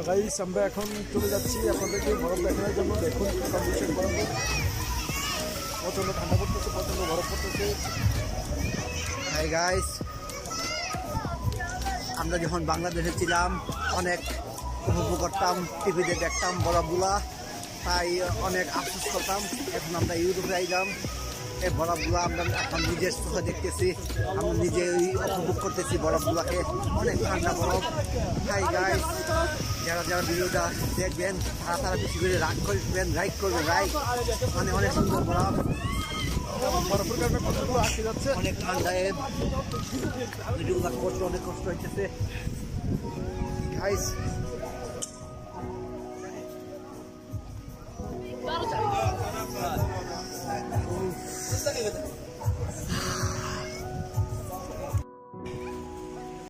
Guys আমরা এখন চলে যাচ্ছি আপনাদেরকে বরফ দেখানোর জন্য। দেখুন কন্ডিশন বরফ, প্রচণ্ড ঠান্ডা পড়তেছে, প্রচণ্ড বরফ পড়তেছে। হাই গাইস, আমরা যখন বাংলাদেশে ছিলাম অনেক উপভোগ করতাম, টিভিতে দেখতাম বরফগুলা, তাই অনেক আফসোস করতাম। এখন আমরা ইউরোপে আইলাম, এই বরফগুলা আমরা এখন নিজের চোখে দেখতেছি, আমরা নিজেই উপভোগ করতেছি বরফগুলাকে, অনেক ঠান্ডা বরফ। হাই গাইস, যারা যারা ভিডিওটা দেখবেন তারা বেশি করে রাইড করবেন, রাইড মানে অনেক সুন্দর বরফ, বরফের কারণে কতগুলো আটকে যাচ্ছে। অনেক ঠান্ডায় ভিডিওগুলো করতে অনেক কষ্ট হইতেছে গাইস।